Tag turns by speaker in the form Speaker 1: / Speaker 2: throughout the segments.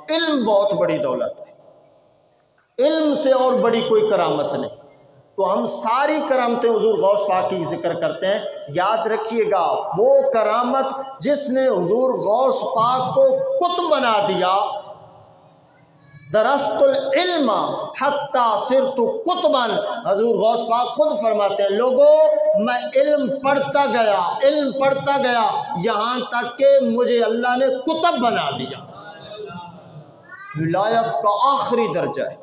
Speaker 1: علم بہت بڑی دولت ہے، علم سے اور بڑی کوئی کرامت نہیں۔ تو ہم ساری کرامتیں حضور غوث پاک کی ذکر کرتے ہیں۔ یاد رکھیے گا وہ کرامت جس نے حضور غوث پاک کو قطب بنا دیا، درست العلم حتی صرت قطبا، حضور غوث پاک خود فرماتے ہیں لوگوں میں علم پڑھتا گیا یہاں تک کہ مجھے اللہ نے قطب بنا دیا۔ ولایت کا آخری درجہ ہے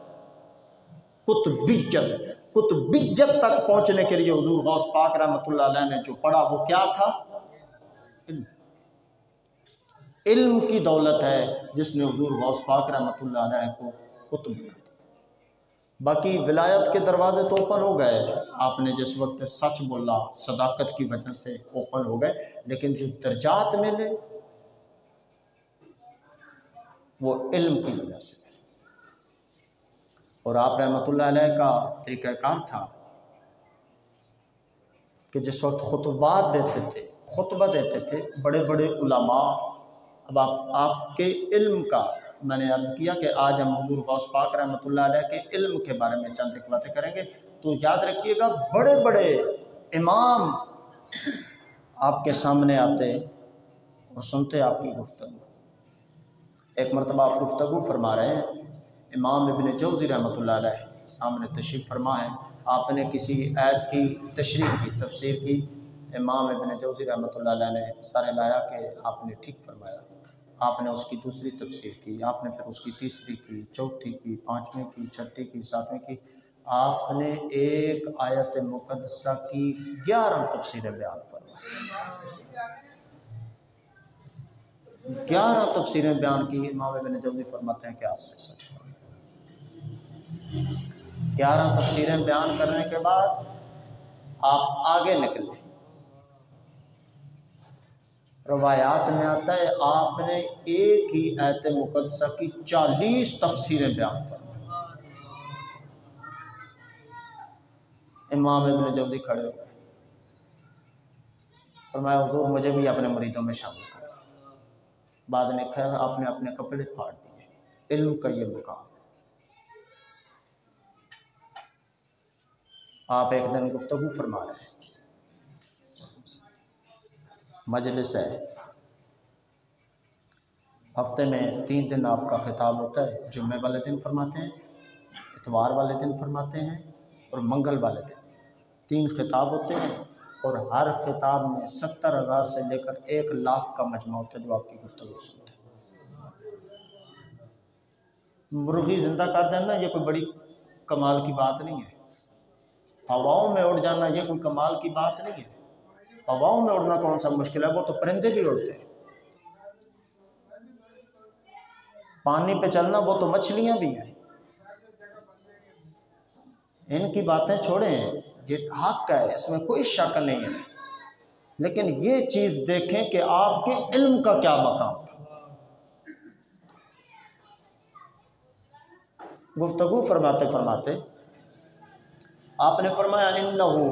Speaker 1: قطبیت تک پہنچنے کے لیے حضور غوث پاک رحمۃ اللہ علیہ نے جو پڑھا وہ کیا تھا؟ علم کی دولت ہے جس نے حضور غوث پاک رحمۃ اللہ علیہ کو قطب بنا دیا۔ باقی ولایت کے دروازے تو اوپن ہو گئے، آپ نے جس وقت سچ بولا صداقت کی وجہ سے اوپن ہو گئے، لیکن جو درجات ملے وہ علم کی وجہ سے۔ اور آپ رحمۃ اللہ علیہ کا طریقہ کار تھا کہ جس وقت خطبہ دیتے تھے بڑے بڑے علماء، اب آپ کے علم کا میں نے عرض کیا کہ آج ہم حضور غوث پاک رحمۃ اللہ علیہ کے علم کے بارے میں چند ایک باتیں کریں گے، تو یاد رکھیے گا بڑے بڑے امام آپ کے سامنے آتے اور سنتے آپ کی گفتگو۔ ایک مرتبہ آپ گفتگو فرما رہے ہیں، امام ابن جوزی رحمۃ اللہ علیہ سامنے تشریف فرما ہے، آپ نے کسی آیت کی تشریح کی، تفسیر کی، امام ابن جوزی رحمۃ اللہ علیہ نے سر ہلایا کہ آپ نے ٹھیک فرمایا، آپ نے اس کی دوسری تفسیر کی، آپ نے پھر اس کی تیسری کی، چوتھی کی، پانچویں کی، چھٹی کی، ساتویں کی، آپ نے ایک آیت مقدسہ کی 11 تفسیریں بیان فرمائی، 11 تفسیریں بیان کی۔ امام ابن جوزی فرماتے ہیں کہ آپ نے سچ فرمایا۔ 11 تفسیریں بیان کرنے کے بعد آپ آگے نکلے، روایات میں آتا ہے آپ نے ایک ہی آیت مقدسہ کی 40 تفسیریں بیان فرمائی۔ امام ابن جوزی کھڑے ہو گئے، فرمایا حضور مجھے بھی اپنے مریدوں میں شامل کریں۔ بعد نے کہا آپ نے اپنے کپڑے پھاڑ دیے، علم کا یہ مقام۔ آپ ایک دن گفتگو فرما رہے ہیں، مجلس ہے، ہفتے میں 3 دن آپ کا خطاب ہوتا ہے، جمعے والے دن فرماتے ہیں، اتوار والے دن فرماتے ہیں اور منگل والے دن، 3 خطاب ہوتے ہیں، اور ہر خطاب میں 70,000 سے لے کر 1,00,000 کا مجمع ہوتا ہے جو آپ کی گفتگو سنتے ہیں۔ مرغی زندہ کر دینا یہ کوئی بڑی کمال کی بات نہیں ہے، ہواؤں میں اڑ جانا یہ کوئی کمال کی بات نہیں ہے۔ ہواؤں میں اڑنا کون سا مشکل ہے، وہ تو پرندے بھی اڑتے ہیں۔ پانی پہ چلنا وہ تو مچھلیاں بھی ہیں۔ ان کی باتیں چھوڑیں، یہ حق ہے، اس میں کوئی شک نہیں ہے، لیکن یہ چیز دیکھیں کہ آپ کے علم کا کیا مقام تھا۔ گفتگو فرماتے فرماتے آپ نے فرمایا انہو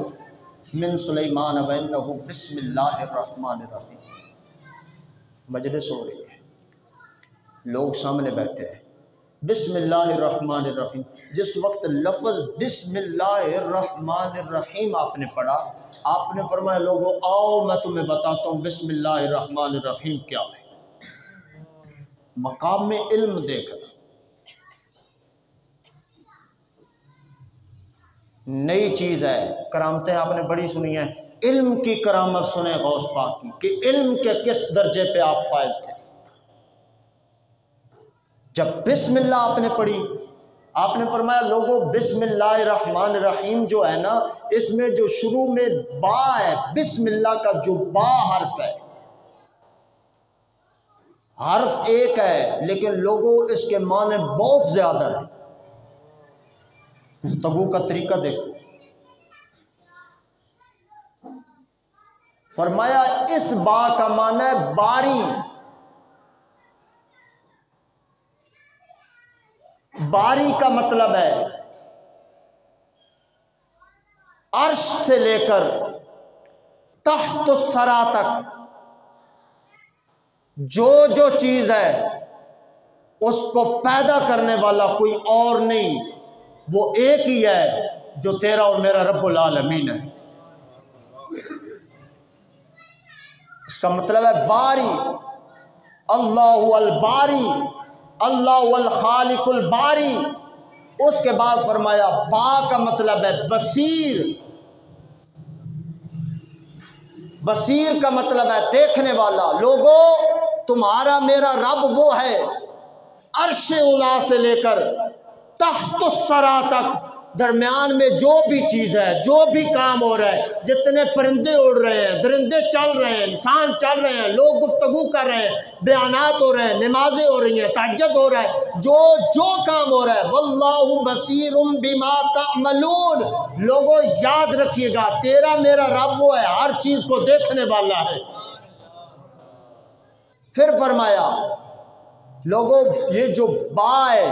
Speaker 1: من سلیمان و انہو بسم اللہ الرحمن الرحیم۔ مجلس ہو رہی ہے، لوگ سامنے بیٹھے ہیں، بسم اللہ الرحمن الرحیم، جس وقت لفظ بسم اللہ الرحمن الرحیم آپ نے پڑھا، آپ نے فرمایا لوگوں آؤ میں تمہیں بتاتا ہوں بسم اللہ الرحمن الرحیم کیا ہے۔ مقام میں علم دے کر نئی چیز ہے، کرامتیں آپ نے بڑی سنی ہیں، علم کی کرامت سنیں غوث پاک کی کہ علم کے کس درجے پہ آپ فائز تھے۔ جب بسم اللہ آپ نے پڑھی، آپ نے فرمایا لوگوں بسم اللہ الرحمن الرحیم جو ہے نا، اس میں جو شروع میں با ہے، بسم اللہ کا جو با حرف ہے، حرف ایک ہے لیکن لوگوں اس کے معنی بہت زیادہ ہے۔ گفتگو کا طریقہ دیکھو، فرمایا اس با کا معنی ہے باری، باری کا مطلب ہے عرش سے لے کر تحت الثری تک جو چیز ہے اس کو پیدا کرنے والا کوئی اور نہیں، وہ ایک ہی ہے جو تیرا اور میرا رب العالمین ہے۔ اس کا مطلب ہے باری، اللہ الباری، اللہ الخالق الباری۔ اس کے بعد فرمایا با کا مطلب ہے بصیر، بصیر کا مطلب ہے دیکھنے والا۔ لوگوں تمہارا میرا رب وہ ہے عرش اولا سے لے کر تحت الثری تک، درمیان میں جو بھی چیز ہے، جو بھی کام ہو رہا ہے، جتنے پرندے اڑ رہے ہیں، درندے چل رہے ہیں، انسان چل رہے ہیں، لوگ گفتگو کر رہے ہیں، بیانات ہو رہے ہیں، نمازیں ہو رہی ہیں، تہجد ہو رہا ہے، جو کام ہو رہا ہے، واللہ بصیر بما تعملون۔ لوگوں یاد رکھیے گا تیرا میرا رب وہ ہے ہر چیز کو دیکھنے والا ہے۔ پھر فرمایا لوگوں یہ جو با ہے،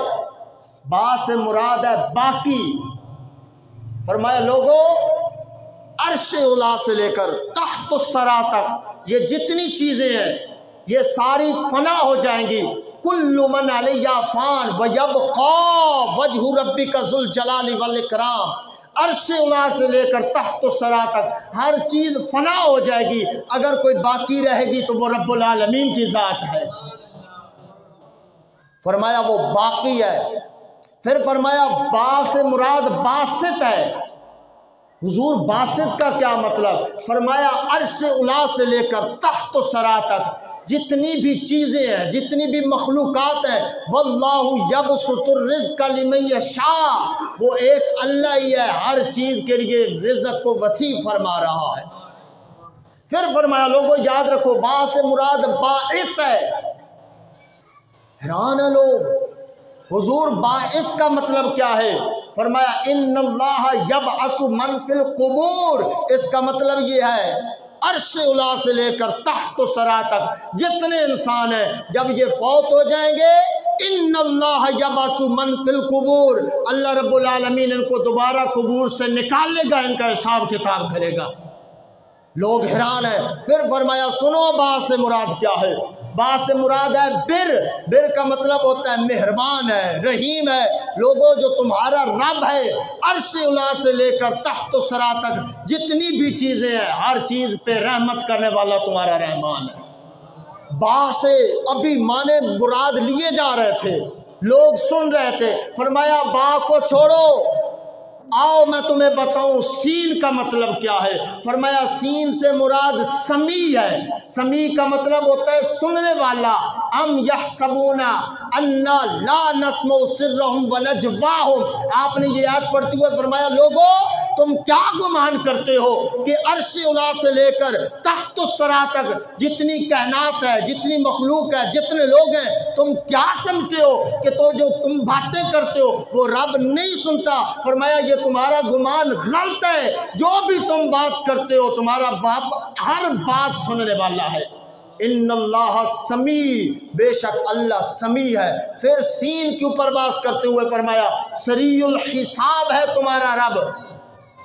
Speaker 1: با سے مراد ہے باقی۔ فرمایا لوگوں عرش اولا سے لے کر تحت الثری تک یہ جتنی چیزیں ہیں یہ ساری فنا ہو جائیں گی۔ کل من علیہا فان ویبقی وجہ ربک ذو الجلال والاکرام۔ عرش اولا سے لے کر تحت الثری تک ہر چیز فنا ہو جائے گی، اگر کوئی باقی رہے گی تو وہ رب العالمین کی ذات ہے۔ فرمایا وہ باقی ہے۔ پھر فرمایا با سے مراد باسط ہے۔ حضور باسط کا کیا مطلب؟ فرمایا عرش اولا سے لے کر تحت الثری تک جتنی بھی چیزیں ہیں، جتنی بھی مخلوقات ہیں، واللہ یبسط الرزق لمن یشاء، وہ ایک اللہ ہی ہے، ہر چیز کے لیے رزق کو وسیع فرما رہا ہے۔ پھر فرمایا لوگوں یاد رکھو با سے مراد باعث ہے۔ حیران ہے لوگ، حضور باعث کا مطلب کیا ہے؟ فرمایا ان اللہ یبعث من فی القبور۔ اس کا مطلب یہ ہے عرش اولا سے لے کر تحت الثری تک جتنے انسان ہیں جب یہ فوت ہو جائیں گے، ان اللہ یبعث من فی القبور، اللہ رب العالمین ان کو دوبارہ قبور سے نکال لے گا، ان کا حساب کتاب کرے گا۔ لوگ حیران ہیں۔ پھر فرمایا سنو با سے مراد کیا ہے؟ با سے مراد ہے بر۔ بر کا مطلب ہوتا ہے مہربان ہے، رحیم ہے۔ لوگوں جو تمہارا رب ہے عرش اولا سے لے کر تحت الثری تک جتنی بھی چیزیں ہیں ہر چیز پہ رحمت کرنے والا تمہارا رحمان ہے۔ با سے ابھی معنی مراد لیے جا رہے تھے، لوگ سن رہے تھے۔ فرمایا با کو چھوڑو، آؤ میں تمہیں بتاؤں سین کا مطلب کیا ہے۔ فرمایا سین سے مراد سمیع ہے۔ سمیع کا مطلب ہوتا ہے سننے والا۔ ام یحسبون انا لا نسمع سرهم ونجواهم۔ آپ نے یہ آیت پڑھتے ہوئے فرمایا لوگوں تم کیا گمان کرتے ہو کہ عرش اولا سے لے کر تحت الثری تک جتنی کائنات ہے، جتنی مخلوق ہے، جتنے لوگ ہیں، تم کیا سمجھتے ہو کہ تو جو تم باتیں کرتے ہو وہ رب نہیں سنتا؟ فرمایا یہ تمہارا گمان غلط ہے، جو بھی تم بات کرتے ہو تمہارا باپ ہر بات سننے والا ہے۔ ان اللہ سمیع، بے شک اللہ سمیع ہے۔ پھر سین کے اوپر باز کرتے ہوئے فرمایا سریع الحساب ہے تمہارا رب،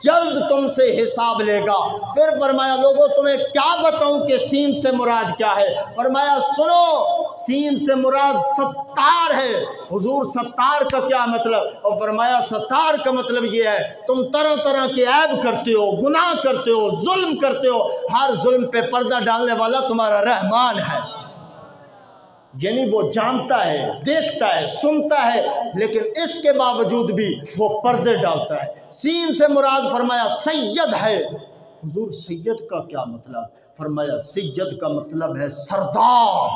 Speaker 1: جلد تم سے حساب لے گا۔ پھر فرمایا لوگوں تمہیں کیا بتاؤں کہ سین سے مراد کیا ہے؟ فرمایا سنو سین سے مراد ستار ہے۔ حضور ستار کا کیا مطلب؟ اور فرمایا ستار کا مطلب یہ ہے تم طرح طرح کے عیب کرتے ہو، گناہ کرتے ہو، ظلم کرتے ہو، ہر ظلم پہ پردہ ڈالنے والا تمہارا رحمان ہے۔ یعنی وہ جانتا ہے، دیکھتا ہے، سنتا ہے، لیکن اس کے باوجود بھی وہ پردے ڈالتا ہے۔ سین سے مراد فرمایا سید ہے۔ حضور سید کا کیا مطلب؟ فرمایا سید کا مطلب ہے سردار،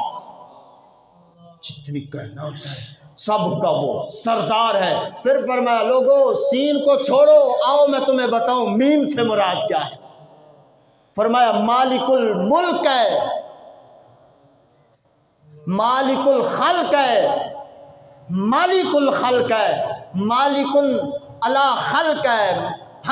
Speaker 1: جتنی کائنات ہے سب کا وہ سردار ہے۔ پھر فرمایا لوگوں سین کو چھوڑو، آؤ میں تمہیں بتاؤں میم سے مراد کیا ہے۔ فرمایا مالک الملک ہے، مالک الخلق ہے، مالک الخلق ہے، مالک علی خلق ہے،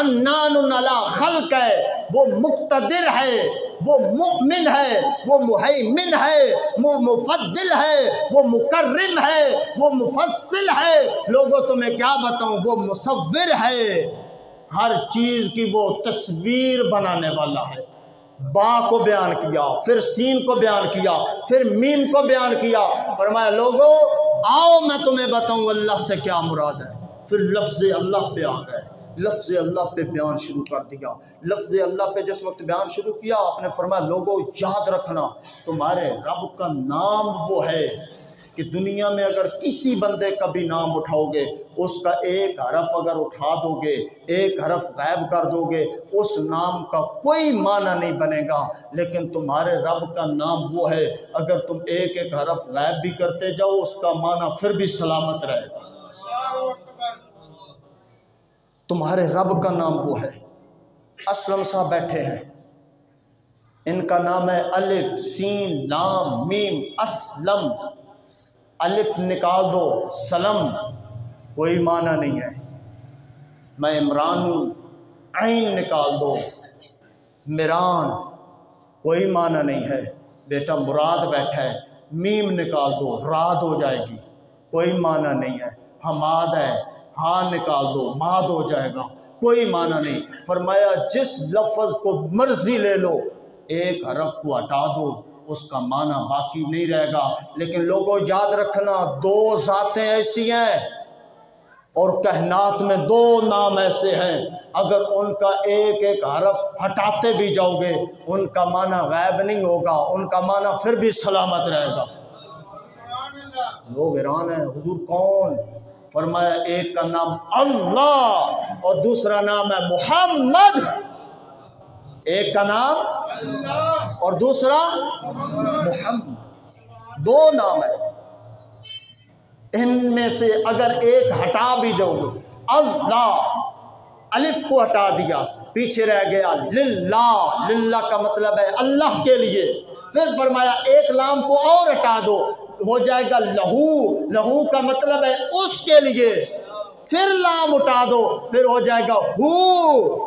Speaker 1: حنان علی خلق ہے، وہ مقتدر ہے، وہ مؤمن ہے، وہ مہیمن ہے، وہ مفضل ہے، وہ مکرم ہے، وہ مفصل ہے۔ لوگوں تمہیں کیا بتاؤں وہ مصور ہے، ہر چیز کی وہ تصویر بنانے والا ہے۔ با کو بیان کیا، پھر سین کو بیان کیا، پھر میم کو بیان کیا۔ فرمایا لوگو آؤ میں تمہیں بتاؤں اللہ سے کیا مراد ہے۔ پھر لفظ اللہ پہ آ گئے، لفظ اللہ پہ بیان شروع کر دیا۔ لفظ اللہ پہ جس وقت بیان شروع کیا آپ نے فرمایا لوگو یاد رکھنا تمہارے رب کا نام وہ ہے کہ دنیا میں اگر کسی بندے کا بھی نام اٹھاؤ گے، اس کا ایک حرف اگر اٹھا دو گے، ایک حرف غائب کر دو گے، اس نام کا کوئی معنی نہیں بنے گا۔ لیکن تمہارے رب کا نام وہ ہے اگر تم ایک ایک حرف غائب بھی کرتے جاؤ اس کا معنی پھر بھی سلامت رہے گا۔ تمہارے رب کا نام وہ ہے۔ اسلم صاحب بیٹھے ہیں، ان کا نام ہے الف سین لام میم اسلم۔ الف نکال دو سلم کوئی معنی نہیں ہے، میں عمران ہوں۔ عین نکال دو میران کوئی معنی نہیں ہے، بیٹا مراد بیٹھا ہے۔ میم نکال دو راد ہو جائے گی کوئی معنی نہیں ہے۔ حماد ہے، ہاں نکال دو ماد ہو جائے گا کوئی معنی نہیں۔ فرمایا جس لفظ کو مرضی لے لو، ایک حرف کو ہٹا دو اس کا معنی باقی نہیں رہے گا۔ لیکن لوگوں یاد رکھنا دو ذاتیں ایسی ہیں اور کائنات میں دو نام ایسے ہیں اگر ان کا ایک ایک حرف ہٹاتے بھی جاؤ گے ان کا معنی غائب نہیں ہوگا، ان کا معنی پھر بھی سلامت رہے گا۔ لوگ حیران ہیں حضور کون؟ فرمایا ایک کا نام اللہ اور دوسرا نام ہے محمد۔ ایک کا نام اللہ اور دوسرا محمد، دو نام ہے۔ ان میں سے اگر ایک ہٹا بھی دو گے، اللہ الف کو ہٹا دیا پیچھے رہ گیا للہ، للہ کا مطلب ہے اللہ کے لیے۔ پھر فرمایا ایک لام کو اور ہٹا دو ہو جائے گا لہو، لہو کا مطلب ہے اس کے لیے۔ پھر لام اٹھا دو پھر ہو جائے گا ہو،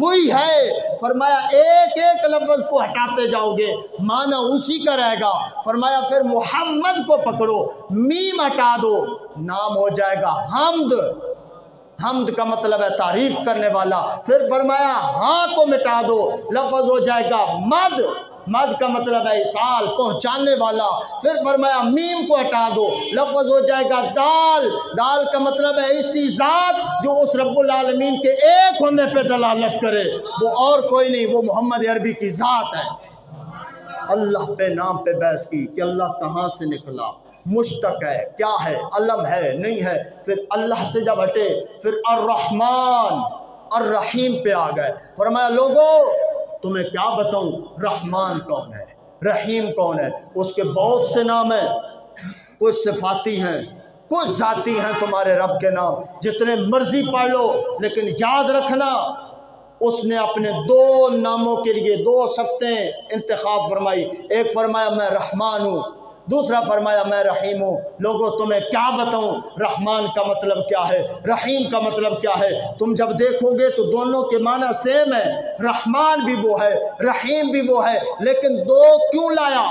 Speaker 1: وہی ہے۔ فرمایا ایک ایک لفظ کو ہٹاتے جاؤ گے معنی اسی کا رہے گا۔ فرمایا پھر محمد کو پکڑو، میم ہٹا دو نام ہو جائے گا حمد، حمد کا مطلب ہے تعریف کرنے والا۔ پھر فرمایا ہاں کو مٹا دو لفظ ہو جائے گا مد، مد کا مطلب ہے اصال پہنچانے والا۔ پھر فرمایا میم کو ہٹا دو لفظ ہو جائے گا دال، دال کا مطلب ہے اسی ذات جو اس رب العالمین کے ایک ہونے پہ دلالت کرے، وہ اور کوئی نہیں، وہ محمد عربی کی ذات ہے۔ اللہ پہ نام پہ بحث کی کہ اللہ کہاں سے نکلا، مشتق ہے کیا ہے، علم ہے نہیں ہے۔ پھر اللہ سے جب ہٹے پھر الرحمن الرحیم پہ آ گئے۔ فرمایا لوگوں تمہیں کیا بتاؤں رحمان کون ہے، رحیم کون ہے؟ اس کے بہت سے نام ہیں، کچھ صفاتی ہیں کچھ ذاتی ہیں۔ تمہارے رب کے نام جتنے مرضی پڑھ لو لیکن یاد رکھنا اس نے اپنے دو ناموں کے لیے دو صفتیں انتخاب فرمائی، ایک فرمایا میں رحمان ہوں، دوسرا فرمایا میں رحیم ہوں۔ لوگوں تمہیں کیا بتاؤں رحمان کا مطلب کیا ہے، رحیم کا مطلب کیا ہے؟ تم جب دیکھو گے تو دونوں کے معنی سیم ہے، رحمان بھی وہ ہے رحیم بھی وہ ہے، لیکن دو کیوں لایا؟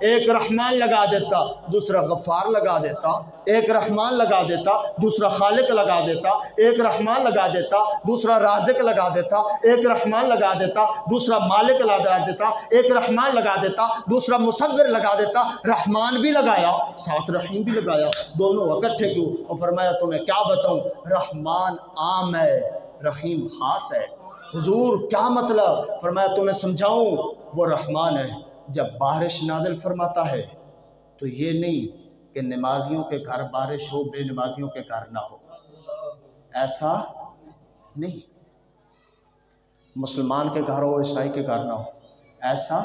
Speaker 1: ایک رحمان لگا دیتا دوسرا غفار لگا دیتا، ایک رحمان لگا دیتا دوسرا خالق لگا دیتا، ایک رحمان لگا دیتا دوسرا رازق لگا دیتا، ایک رحمان لگا دیتا دوسرا مالک لگا دیتا، ایک رحمان لگا دیتا دوسرا مصور لگا دیتا۔ رحمان بھی لگایا ساتھ رحیم بھی لگایا، دونوں اکٹھے کیوں؟ اور فرمایا تمہیں کیا بتاؤں رحمان عام ہے رحیم خاص ہے۔ حضور کیا مطلب؟ فرمایا تمہیں سمجھاؤں وہ رحمان ہے جب بارش نازل فرماتا ہے تو یہ نہیں کہ نمازیوں کے گھر بارش ہو بے نمازیوں کے گھر نہ ہو، ایسا نہیں۔ مسلمان کے گھر ہو عیسائی کے گھر نہ ہو، ایسا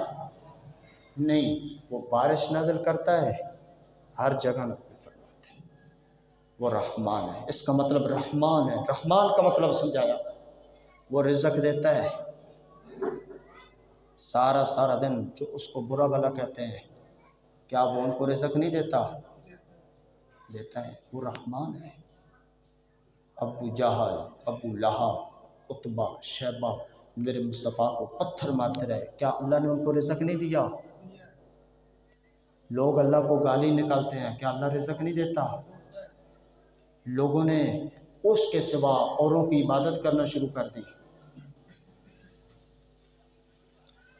Speaker 1: نہیں۔ وہ بارش نازل کرتا ہے ہر جگہ نازل فرماتا ہے، وہ رحمان ہے۔ اس کا مطلب رحمان ہے، رحمان کا مطلب سمجھایا۔ وہ رزق دیتا ہے سارا دن، جو اس کو برا بھلا کہتے ہیں کیا وہ ان کو رزق نہیں دیتا؟ دیتا ہے، وہ رحمان ہے۔ ابو جہل ابو لہب عتبہ شیبہ میرے مصطفیٰ کو پتھر مارتے رہے، کیا اللہ نے ان کو رزق نہیں دیا؟ لوگ اللہ کو گالی نکالتے ہیں، کیا اللہ رزق نہیں دیتا؟ لوگوں نے اس کے سوا اوروں کی عبادت کرنا شروع کر دی۔